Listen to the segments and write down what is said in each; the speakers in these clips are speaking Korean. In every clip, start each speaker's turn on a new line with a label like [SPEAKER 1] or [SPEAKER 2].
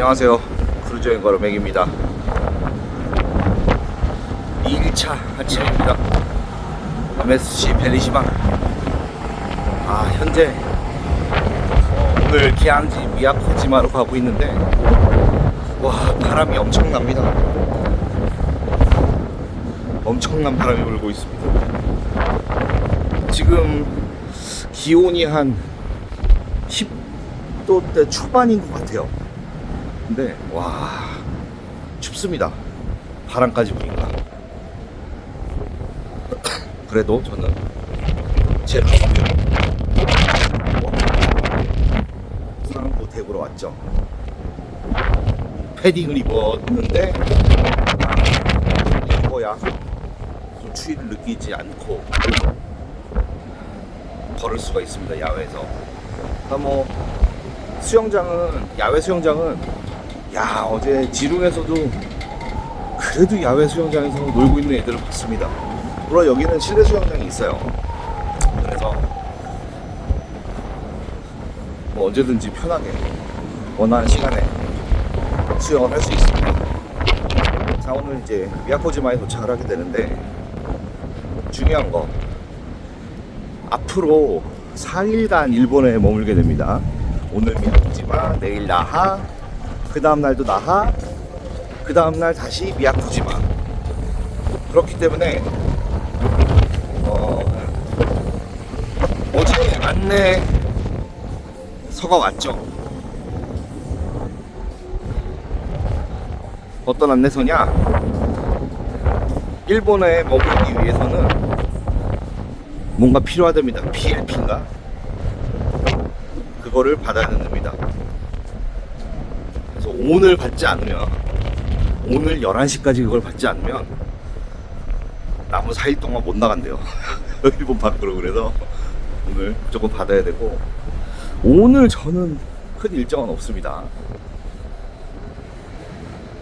[SPEAKER 1] 안녕하세요. 크루즈여행 걸어맹입니다. 2일차 아침입니다. MSC 벨리시방. 현재 오늘 기항지 미야코지마로 가고 있는데 바람이 엄청납니다. 엄청난 바람이 불고 있습니다. 지금 기온이 한 10도대 초반인 것 같아요. 근데 춥습니다. 바람까지 부니까. 그래도 저는 제 상부 댁으로 왔죠. 패딩을 입었는데 입어야 좀 추위를 느끼지 않고 걸을 수가 있습니다. 야외에서. 야외 수영장은 어제 지룽에서도 그래도 야외 수영장에서 놀고 있는 애들을 봤습니다. 물론 여기는 실내 수영장이 있어요. 그래서 언제든지 편하게 원하는 시간에 수영을 할 수 있습니다. 자, 오늘 이제 미야코지마에 도착을 하게 되는데 중요한 거, 앞으로 4일간 일본에 머물게 됩니다. 오늘 미야코지마, 내일 나하, 그 다음날도 나하, 그 다음날 다시 미야코지마. 그렇기 때문에 어제 안내서가 왔죠. 어떤 안내서냐? 일본에 머물기 위해서는 뭔가 필요하답니다. PLP인가? 그거를 받아야 된답니다. 그래서 오늘 받지 않으면, 오늘 11시까지 그걸 받지 않으면 남은 4일 동안 못 나간대요. 일본 밖으로. 그래서 오늘 무조건 받아야 되고, 오늘 저는 큰 일정은 없습니다.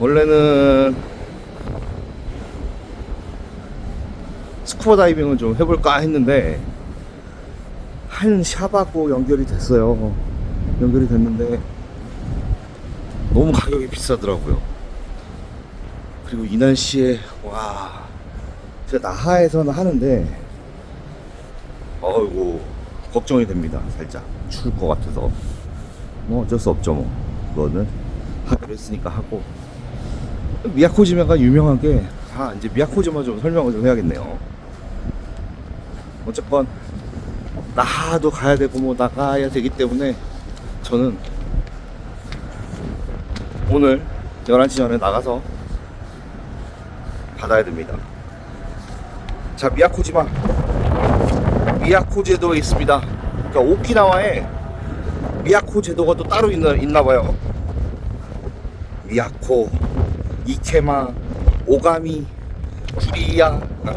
[SPEAKER 1] 원래는 스쿠버 다이빙을 좀 해볼까 했는데 한 샵하고 연결이 됐어요. 연결이 됐는데 너무 가격이 비싸더라고요. 그리고 이 날씨에 제가 나하에서는 하는데 걱정이 됩니다. 살짝 추울 것 같아서 어쩔 수 없죠. 그거는 하기로 했으니까 하고. 미야코지마가 유명한 게 이제 미야코지마 좀 설명을 좀 해야겠네요. 어쨌건 나하도 가야 되고 나가야 되기 때문에 저는 오늘 11시 전에 나가서 받아야 됩니다. 자, 미야코지마, 미야코 제도에 있습니다. 그러니까 오키나와에 미야코 제도가 또 따로 있나 봐요. 미야코, 이케마, 오가미,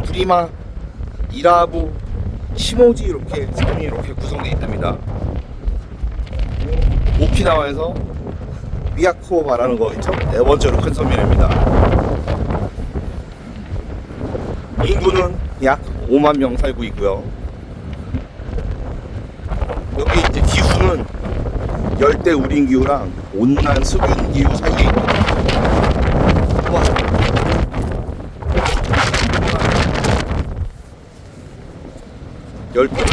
[SPEAKER 1] 구리마, 이라부, 시모지, 이렇게 섬이 이렇게 구성되어 있답니다. 오키나와에서 미야코 말하는 거 있죠? 네 번째로 큰 섬이랍니다. 인구는 약 5만 명 살고 있고요. 여기 이제 기후는 열대 우림 기후랑 온난 수균 기후 사이에 있는 열대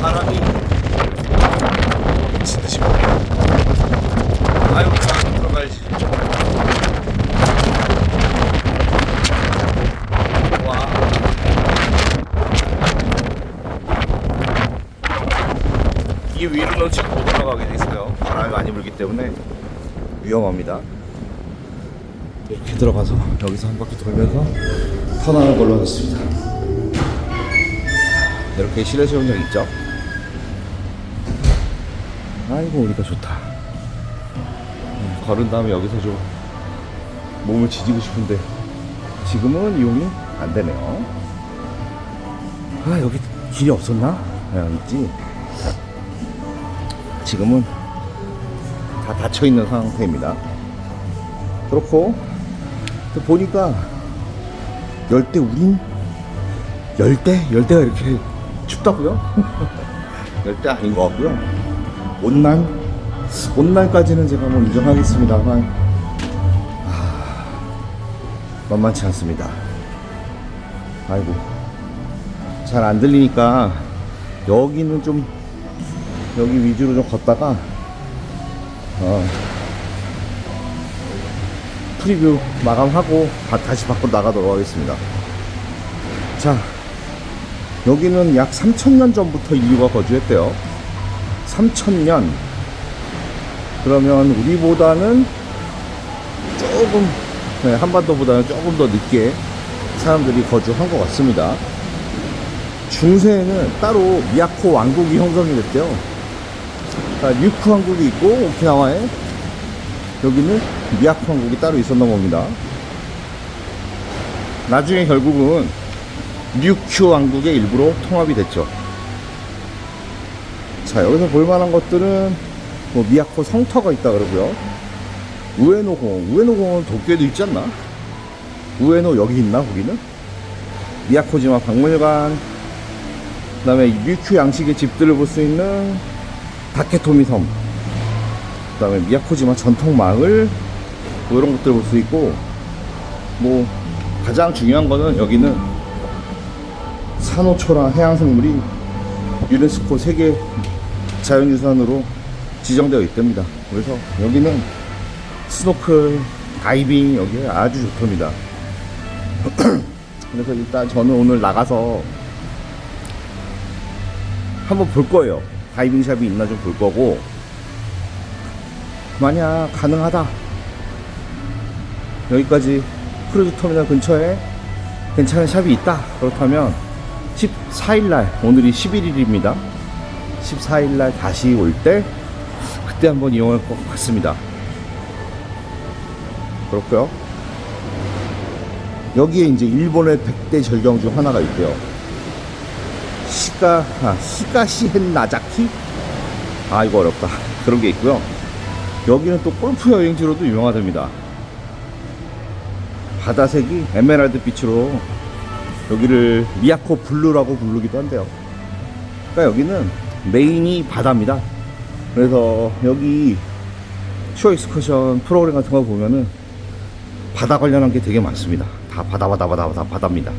[SPEAKER 1] 바람이 미친 듯이 부네요. 들어가야지. 이 위로는 지금 못 올라가게 돼 있어요. 바람이 많이 불기 때문에 위험합니다. 이렇게 들어가서 여기서 한 바퀴 돌면서 턴하는 걸로 하겠습니다. 이렇게 실내 수영장 있죠. 오니까 좋다. 걸은 다음에 여기서 좀 몸을 지지고 싶은데 지금은 이용이 안 되네요. 여기 길이 없었나? 있지. 지금은 다 닫혀있는 상태입니다. 그렇고 또 보니까 열대 우림? 열대가 이렇게 춥다고요? 열대 아닌 것 같고요. 온난까지는 제가 뭐 인정하겠습니다만 만만치 않습니다. 아이고, 잘 안 들리니까 여기는 좀 여기 위주로 좀 걷다가 프리뷰 마감하고 다시 밖으로 나가도록 하겠습니다. 자, 여기는 약 3000년 전부터 인류가 거주했대요. 3000년. 그러면 우리보다는 조금, 네, 한반도보다는 조금 더 늦게 사람들이 거주한 것 같습니다. 중세에는 따로 미야코 왕국이 형성이 됐대요. 그러니까 류큐 왕국이 있고, 오키나와에 여기는 미야코 왕국이 따로 있었나 봅니다. 나중에 결국은 류큐 왕국의 일부로 통합이 됐죠. 자, 여기서 볼만한 것들은 뭐 미야코 성터가 있다 그러고요. 우에노공원 도쿄에도 있지 않나? 우에노 여기 있나 거기는? 미야코지마 박물관, 그 다음에 류큐 양식의 집들을 볼 수 있는 다케토미 섬, 그 다음에 미야코지마 전통 마을, 뭐 이런 것들 볼 수 있고, 뭐 가장 중요한 거는 여기는 산호초라 해양생물이 유네스코 세계 자연유산으로 지정되어 있답니다. 그래서 여기는 스노클, 다이빙 여기 아주 좋답니다. 그래서 일단 저는 오늘 나가서 한번 볼 거예요. 다이빙 샵이 있나 좀 볼 거고, 만약 가능하다, 여기까지 크루즈 터미널 근처에 괜찮은 샵이 있다, 그렇다면 14일날, 오늘이 11일입니다 14일날 다시 올 때 그때 한번 이용할 것 같습니다. 그렇고요. 여기에 이제 일본의 100대 절경 중 하나가 있대요. 히가시헨 나자키? 이거 어렵다. 그런 게 있고요. 여기는 또 골프 여행지로도 유명하답니다. 바다색이 에메랄드 빛으로 여기를 미야코 블루라고 부르기도 한대요. 그러니까 여기는 메인이 바다입니다. 그래서 여기 쇼 익스커션 프로그램 같은 거 보면은 바다 관련한 게 되게 많습니다. 다 바다입니다.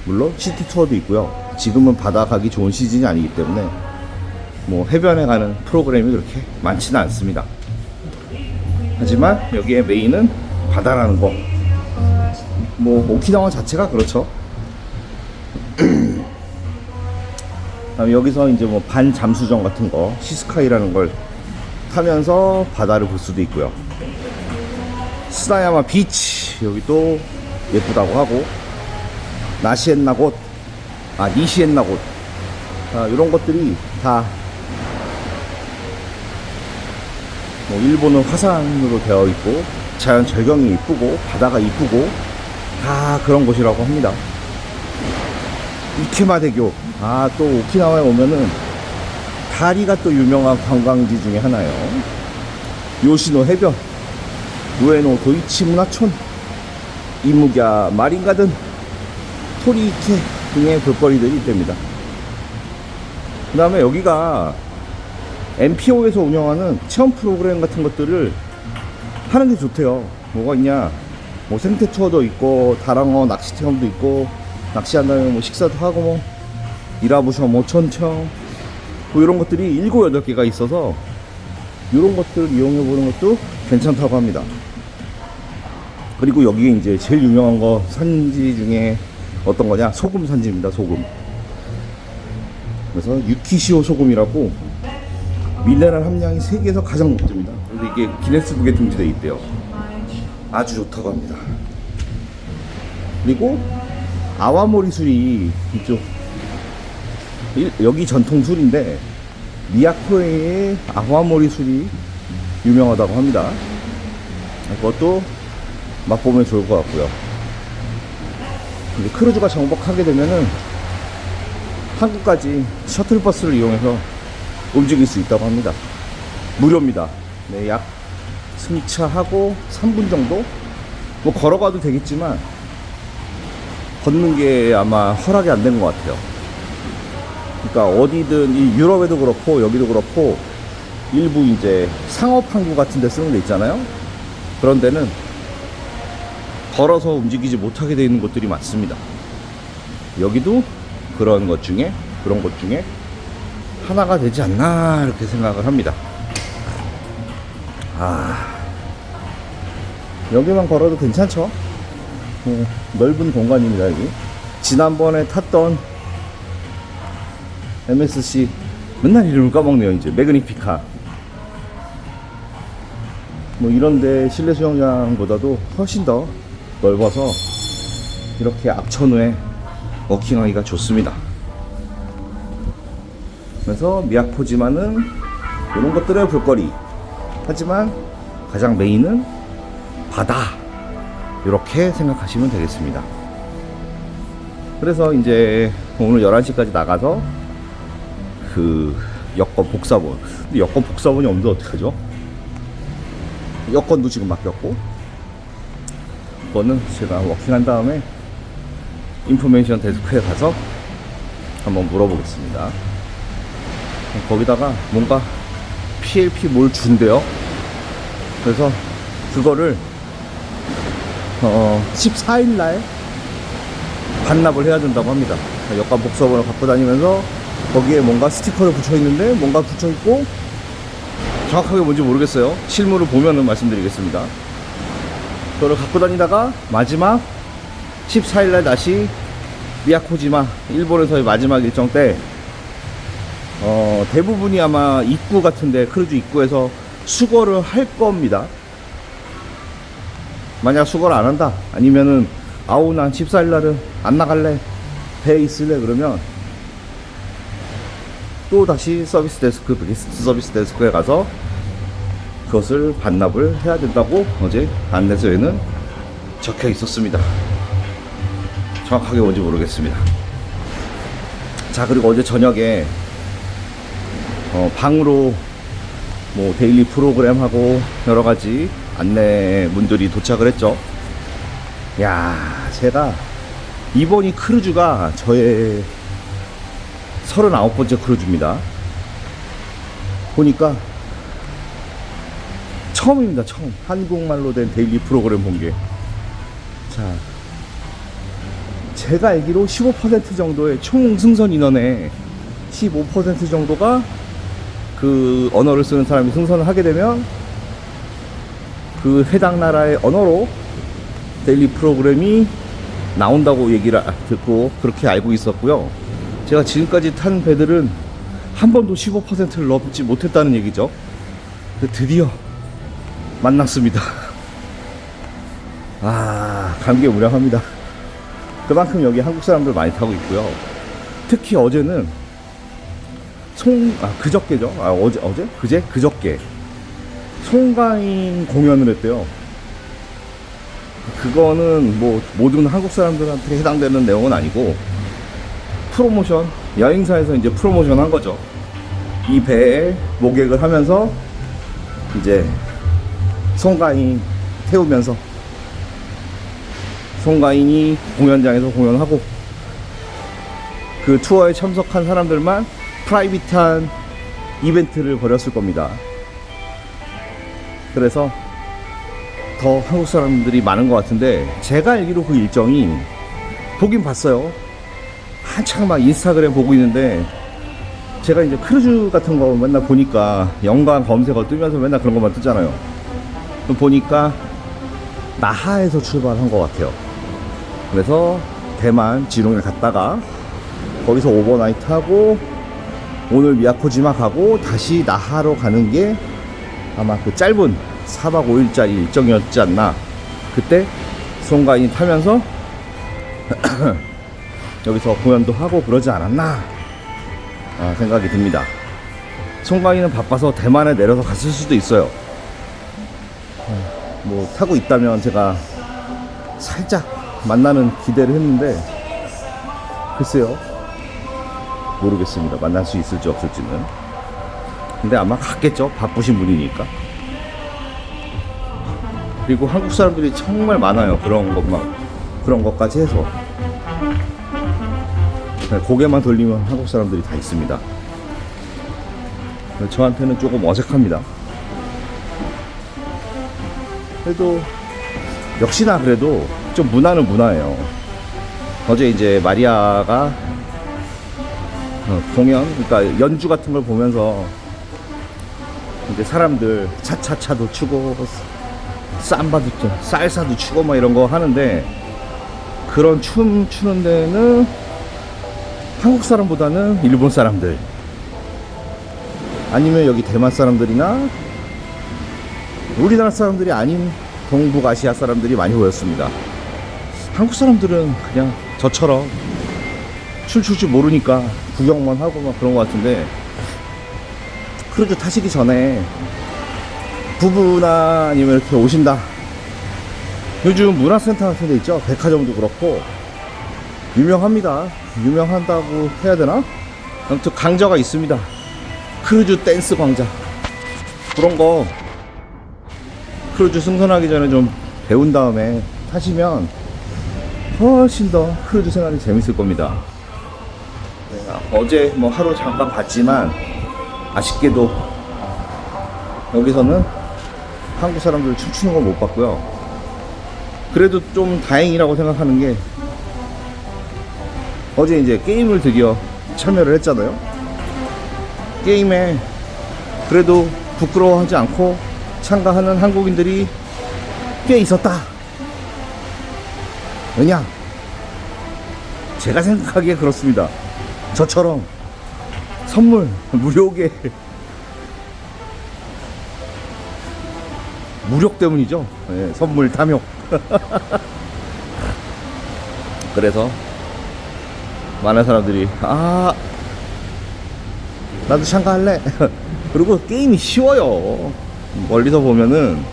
[SPEAKER 1] 물론 시티 투어도 있고요. 지금은 바다 가기 좋은 시즌이 아니기 때문에 뭐 해변에 가는 프로그램이 그렇게 많지는 않습니다. 하지만 여기에 메인은 바다라는 거. 뭐 오키나와 자체가 그렇죠. 그다음에 여기서 이제 뭐 반잠수정 같은 거, 시스카이라는 걸 타면서 바다를 볼 수도 있고요. 스나야마 비치 여기도 예쁘다고 하고, 나시엔나곳, 니시엔나곳, 이런 것들이 다 뭐 일본은 화산으로 되어 있고 자연 절경이 이쁘고 바다가 이쁘고 다 그런 곳이라고 합니다. 이케마대교, 또 오키나와에 오면은 다리가 또 유명한 관광지 중에 하나예요. 요시노 해변, 우에노 도이치 문화촌, 이무갸 마린가든, 토리이케 등의 볼거리들이 있답니다. 그 다음에 여기가 MPO에서 운영하는 체험 프로그램 같은 것들을 하는 게 좋대요. 뭐가 있냐, 뭐 생태 투어도 있고, 다랑어 낚시 체험도 있고, 낚시한 다음에 뭐 식사도 하고, 뭐 이라부셔 모천청, 뭐 이런 것들이 7, 8개가 있어서 이런 것들을 이용해 보는 것도 괜찮다고 합니다. 그리고 여기에 이제 제일 유명한 거 산지 중에 어떤 거냐, 소금 산지입니다. 소금. 그래서 유키시오 소금이라고 미네랄 함량이 세계에서 가장 높답니다. 근데 이게 기네스북에 등재되어 있대요. 아주 좋다고 합니다. 그리고 아와모리 술이 이쪽, 여기 전통 술인데 미야코에의 아와모리 술이 유명하다고 합니다. 그것도 맛보면 좋을 것 같고요. 근데 크루즈가 정복하게 되면은 한국까지 셔틀버스를 이용해서 움직일 수 있다고 합니다. 무료입니다. 네, 약 승차하고 3분 정도? 뭐 걸어가도 되겠지만 걷는 게 아마 허락이 안 된 것 같아요. 그러니까 어디든 이 유럽에도 그렇고 여기도 그렇고 일부 이제 상업 항구 같은 데 쓰는 데 있잖아요. 그런 데는 걸어서 움직이지 못하게 되어 있는 곳들이 많습니다. 여기도 그런 것 중에 하나가 되지 않나 이렇게 생각을 합니다. 여기만 걸어도 괜찮죠? 넓은 공간입니다. 여기 지난번에 탔던 MSC 맨날 이름을 까먹네요. 이제 매그니피카 뭐 이런데 실내 수영장보다도 훨씬 더 넓어서 이렇게 앞천후에 워킹하기가 좋습니다. 그래서 미야코지마는 이런 것들의 볼거리, 하지만 가장 메인은 바다, 이렇게 생각하시면 되겠습니다. 그래서 이제 오늘 11시까지 나가서 그 여권 복사본, 근데 여권 복사본이 없는데 어떡하죠? 여권도 지금 맡겼고, 그거는 제가 워킹한 다음에 인포메이션 데스크에 가서 한번 물어보겠습니다. 거기다가 뭔가 PLP 뭘 준대요. 그래서 그거를 14일날 반납을 해야 된다고 합니다. 여권 복사본을 갖고 다니면서 거기에 뭔가 스티커를 붙여 있는데 뭔가 붙여 있고 정확하게 뭔지 모르겠어요. 실물을 보면은 말씀드리겠습니다. 그걸 갖고 다니다가 마지막 14일날 다시 미야코지마, 일본에서의 마지막 일정 때 대부분이 아마 입구 같은데, 크루즈 입구에서 수거를 할 겁니다. 만약 수거를 안 한다, 아니면은 아우 난 14일날은 안 나갈래, 배에 있을래, 그러면 또 다시 서비스 데스크, 게스트 서비스 데스크에 가서 그것을 반납을 해야 된다고 어제 안내서에는 적혀 있었습니다. 정확하게 뭔지 모르겠습니다. 자, 그리고 어제 저녁에 방으로 뭐 데일리 프로그램하고 여러가지 안내문들이 도착을 했죠. 야, 제가 이번이 크루즈가 저의 39번째 크루즈입니다. 보니까 처음입니다. 처음 한국말로 된 데일리 프로그램 본게. 자, 제가 알기로 15% 정도의 총 승선 인원의 15% 정도가 그 언어를 쓰는 사람이 승선을 하게 되면 그 해당 나라의 언어로 데일리 프로그램이 나온다고 얘기를 듣고 그렇게 알고 있었고요. 제가 지금까지 탄 배들은 한 번도 15%를 넘지 못했다는 얘기죠. 드디어 만났습니다. 감개무량합니다. 그만큼 여기 한국 사람들 많이 타고 있고요. 특히 어제는 그저께죠. 그저께 송가인 공연을 했대요. 그거는 뭐 모든 한국 사람들한테 해당되는 내용은 아니고 프로모션, 여행사에서 이제 프로모션 한 거죠. 이 배에 모객을 하면서 이제 송가인 태우면서 송가인이 공연장에서 공연하고 그 투어에 참석한 사람들만 프라이빗한 이벤트를 벌였을 겁니다. 그래서 더 한국 사람들이 많은 것 같은데, 제가 알기로 그 일정이, 보긴 봤어요. 한창 막 인스타그램 보고 있는데, 제가 이제 크루즈 같은 거 맨날 보니까 연관 검색어 뜨면서 맨날 그런 것만 뜨잖아요. 보니까 나하에서 출발한 것 같아요. 그래서 대만 지롱에 갔다가 거기서 오버나이트 하고 오늘 미야코지마 가고 다시 나하로 가는 게 아마 그 짧은 4박 5일짜리 일정이었지 않나. 그때 송가인이 타면서 여기서 공연도 하고 그러지 않았나 생각이 듭니다. 송가인은 바빠서 대만에 내려서 갔을 수도 있어요. 뭐 타고 있다면 제가 살짝 만나는 기대를 했는데 글쎄요, 모르겠습니다. 만날 수 있을지 없을지는. 근데 아마 갔겠죠. 바쁘신 분이니까. 그리고 한국 사람들이 정말 많아요. 그런 것까지 해서. 고개만 돌리면 한국 사람들이 다 있습니다. 저한테는 조금 어색합니다. 그래도 역시나 그래도 좀 문화는 문화예요. 어제 이제 마리아가 공연, 그러니까 연주 같은 걸 보면서 이제 사람들 차차차도 추고 삼바도 살사도 추고 막 이런 거 하는데, 그런 춤 추는 데는 한국 사람보다는 일본 사람들 아니면 여기 대만 사람들이나 우리나라 사람들이 아닌 동북아시아 사람들이 많이 보였습니다. 한국 사람들은 그냥 저처럼 춤출 줄 모르니까 구경만 하고 막 그런 것 같은데, 크루즈 타시기 전에 부부나 아니면 이렇게 오신다, 요즘 문화센터 같은 데 있죠. 백화점도 그렇고 유명합니다. 유명한다고 해야 되나? 아무튼 강좌가 있습니다. 크루즈 댄스 강좌, 그런 거 크루즈 승선하기 전에 좀 배운 다음에 타시면 훨씬 더 크루즈 생활이 재밌을 겁니다. 어제 뭐 하루 잠깐 봤지만 아쉽게도 여기서는 한국 사람들 춤추는 걸 못 봤고요. 그래도 좀 다행이라고 생각하는 게, 어제 이제 게임을 드디어 참여를 했잖아요. 게임에 그래도 부끄러워하지 않고 참가하는 한국인들이 꽤 있었다. 왜냐? 제가 생각하기에 그렇습니다. 저처럼 선물 무료게, 무력 때문이죠. 네, 선물 탐욕. 그래서 많은 사람들이 나도 참가할래. 그리고 게임이 쉬워요. 멀리서 보면은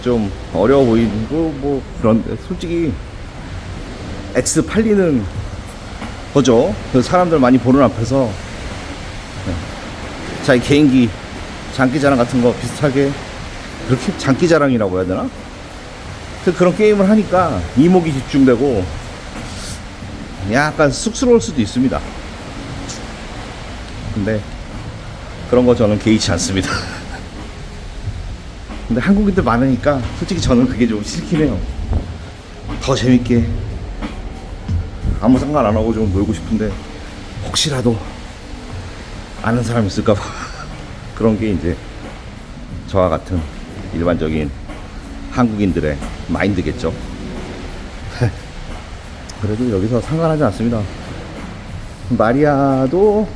[SPEAKER 1] 좀 어려워 보이고 뭐 그런데 솔직히 X 팔리는 거죠. 사람들 많이 보는 앞에서 자기 개인기 장기자랑 같은 거 비슷하게, 그렇게 장기자랑이라고 해야 되나? 그런 게임을 하니까 이목이 집중되고 약간 쑥스러울 수도 있습니다. 근데 그런 거 저는 개의치 않습니다. 근데 한국인들 많으니까 솔직히 저는 그게 좀 싫긴 해요. 더 재밌게 아무 상관 안 하고 좀 놀고 싶은데 혹시라도 아는 사람 있을까봐 그런 게 이제 저와 같은 일반적인 한국인들의 마인드겠죠. 그래도 여기서 상관하지 않습니다. 마리아도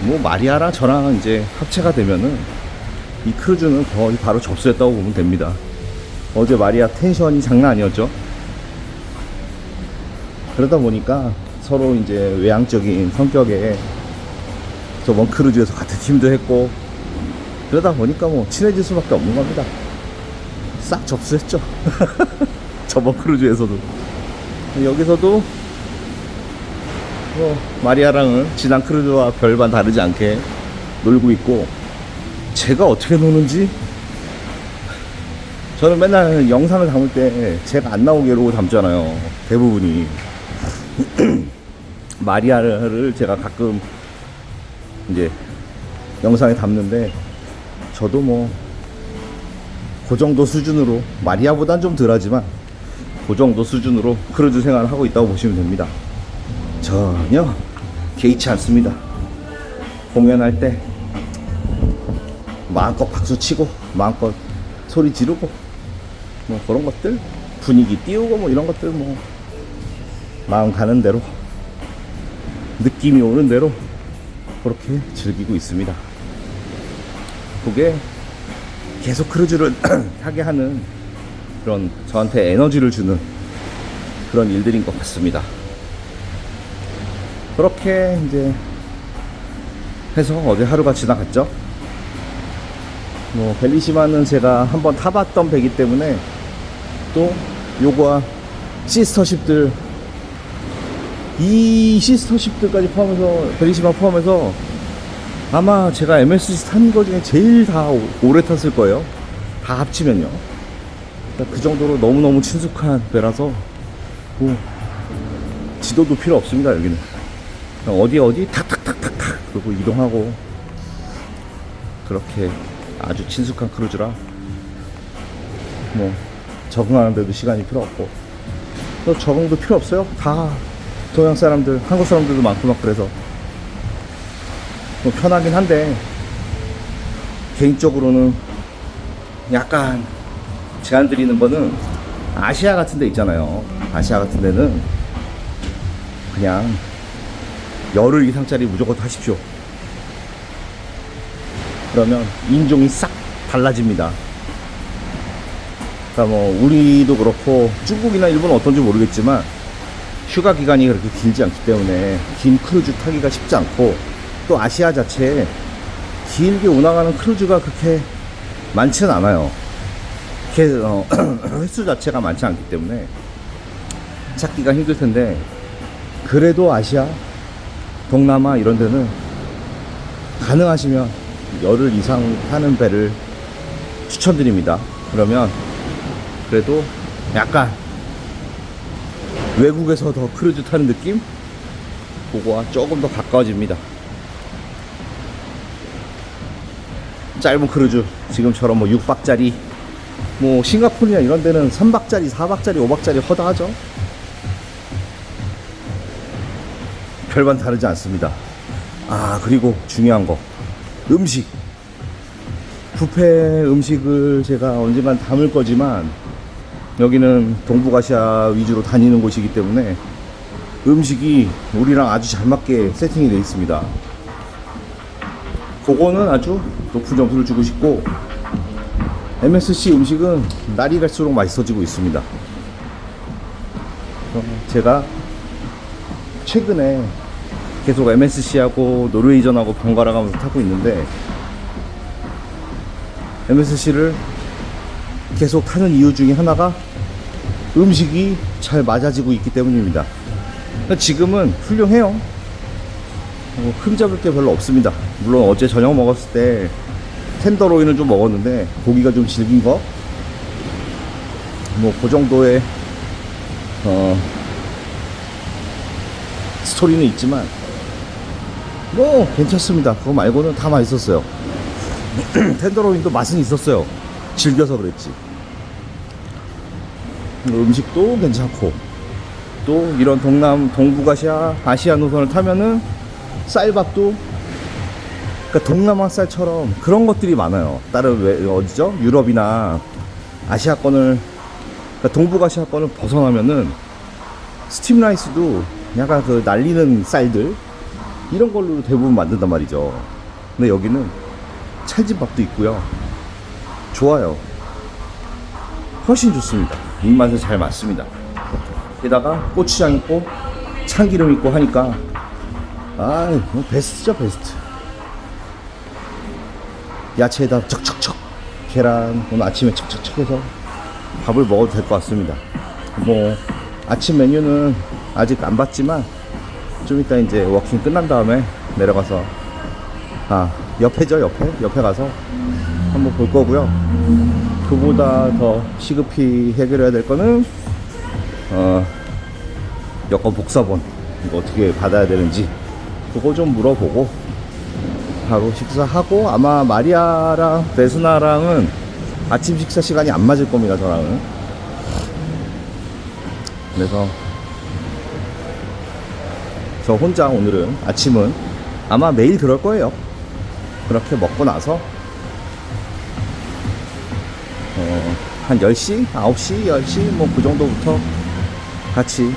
[SPEAKER 1] 뭐 마리아랑 저랑 이제 합체가 되면은 이 크루즈는 거의 바로 접수했다고 보면 됩니다. 어제 마리아 텐션이 장난 아니었죠. 그러다 보니까 서로 이제 외향적인 성격에 저번 크루즈에서 같은 팀도 했고, 그러다 보니까 뭐 친해질 수밖에 없는 겁니다. 싹 접수했죠. 저번 크루즈에서도. 여기서도 뭐 마리아랑은 지난 크루즈와 별반 다르지 않게 놀고 있고, 제가 어떻게 노는지, 저는 맨날 영상을 담을 때 제가 안 나오게 이러고 담잖아요, 대부분이. 마리아를 제가 가끔 이제 영상에 담는데, 저도 뭐 그 정도 수준으로, 마리아보단 좀 덜하지만 그 정도 수준으로 크루즈 생활을 하고 있다고 보시면 됩니다. 전혀 개의치 않습니다. 공연할 때 마음껏 박수 치고 마음껏 소리 지르고 뭐 그런 것들, 분위기 띄우고 뭐 이런 것들 뭐 마음 가는 대로, 느낌이 오는 대로 그렇게 즐기고 있습니다. 그게 계속 크루즈를 하게 하는, 그런 저한테 에너지를 주는 그런 일들인 것 같습니다. 그렇게 이제 해서 어제 하루가 지나갔죠. 뭐 벨리시마는 제가 한번 타봤던 배기 때문에, 또 요거와 시스터십들, 이 시스터십들까지 포함해서, 벨리시마 포함해서 아마 제가 MSC 탄 거 중에 제일 다 오래 탔을 거예요. 다 합치면요. 그 정도로 너무너무 친숙한 배라서 뭐 지도도 필요 없습니다. 여기는 어디 탁탁탁탁탁 그리고 이동하고, 그렇게 아주 친숙한 크루즈라 뭐 적응하는데도 시간이 필요 없고, 또 적응도 필요 없어요. 다 동양 사람들, 한국 사람들도 많고 막 그래서 뭐 편하긴 한데, 개인적으로는 약간 제안 드리는 거는 아시아 같은 데 있잖아요. 아시아 같은 데는 그냥 열흘 이상짜리 무조건 타십시오. 그러면 인종이 싹 달라집니다. 그러니까 뭐 우리도 그렇고 중국이나 일본은 어떤지 모르겠지만 휴가 기간이 그렇게 길지 않기 때문에 긴 크루즈 타기가 쉽지 않고, 또 아시아 자체에 길게 운항하는 크루즈가 그렇게 많지는 않아요. 횟수 자체가 많지 않기 때문에 찾기가 힘들 텐데, 그래도 아시아, 동남아 이런 데는 가능하시면 열흘 이상 타는 배를 추천드립니다. 그러면 그래도 약간 외국에서 더 크루즈 타는 느낌? 그거와 조금 더 가까워집니다. 짧은 크루즈, 지금처럼 뭐 6박짜리, 뭐 싱가포르나 이런 데는 3박짜리, 4박짜리, 5박짜리 허다하죠. 별반 다르지 않습니다. 아, 그리고 중요한 거, 음식. 뷔페 음식을 제가 언젠간 담을 거지만, 여기는 동북아시아 위주로 다니는 곳이기 때문에 음식이 우리랑 아주 잘 맞게 세팅이 되어 있습니다. 그거는 아주 높은 점수를 주고 싶고, MSC 음식은 날이 갈수록 맛있어지고 있습니다. 제가 최근에 계속 MSC하고 노르웨이전하고 번갈아 가면서 타고 있는데, MSC를 계속 타는 이유 중에 하나가 음식이 잘 맞아지고 있기 때문입니다. 지금은 훌륭해요. 흠잡을 게 별로 없습니다. 물론 어제 저녁 먹었을 때 텐더로인을 좀 먹었는데 고기가 좀 질긴 거, 뭐 그 정도의 스토리는 있지만 뭐 괜찮습니다. 그거 말고는 다 맛있었어요. 텐더로인도 맛은 있었어요. 즐겨서 그랬지. 음식도 괜찮고, 또 이런 동북아시아, 아시아 노선을 타면은 쌀밥도, 그러니까 동남아 쌀처럼 그런 것들이 많아요. 다른 어디죠? 유럽이나 아시아권을, 그러니까 동북아시아권을 벗어나면은 스팀 라이스도 약간 그 날리는 쌀들 이런 걸로 대부분 만든단 말이죠. 근데 여기는 찰진밥도 있고요. 좋아요. 훨씬 좋습니다. 입맛에 잘 맞습니다. 게다가 고추장 있고 참기름 있고 하니까 뭐 베스트죠, 베스트. 야채에다 척척척, 계란 오늘 아침에 척척척 해서 밥을 먹어도 될 것 같습니다. 뭐 아침 메뉴는 아직 안 봤지만 좀 이따 이제 워킹 끝난 다음에 내려가서, 옆에죠, 옆에 가서 한번 볼 거고요. 그보다 더 시급히 해결해야 될 거는 여권 복사본 이거 어떻게 받아야 되는지 그거 좀 물어보고 바로 식사하고, 아마 마리아랑 베스나랑은 아침 식사 시간이 안 맞을 겁니다, 저랑은. 그래서 저 혼자 오늘은 아침은 아마 매일 그럴 거예요. 그렇게 먹고 나서 한 10시, 9시, 10시 뭐 그 정도부터 같이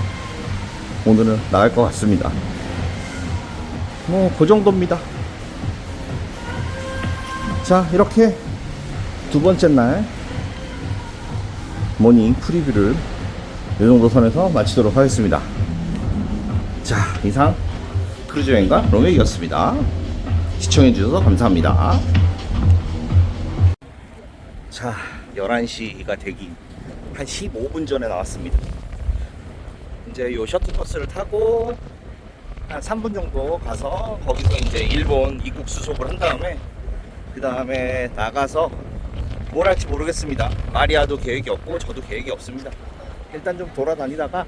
[SPEAKER 1] 오늘은 나갈 것 같습니다. 뭐 그 정도입니다. 자, 이렇게 두 번째 날 모닝 프리뷰를 이 정도 선에서 마치도록 하겠습니다. 자, 이상 크루즈 여행가 롱웨이였습니다. 시청해주셔서 감사합니다. 자, 11시가 되기 한 15분 전에 나왔습니다. 이제 요 셔틀버스를 타고 한 3분 정도 가서 거기서 이제 일본 입국 수속을 한 다음에 그 다음에 나가서 뭘 할지 모르겠습니다. 마리아도 계획이 없고 저도 계획이 없습니다. 일단 좀 돌아다니다가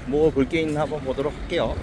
[SPEAKER 1] 뭐 볼 게 있나 한번 보도록 할게요.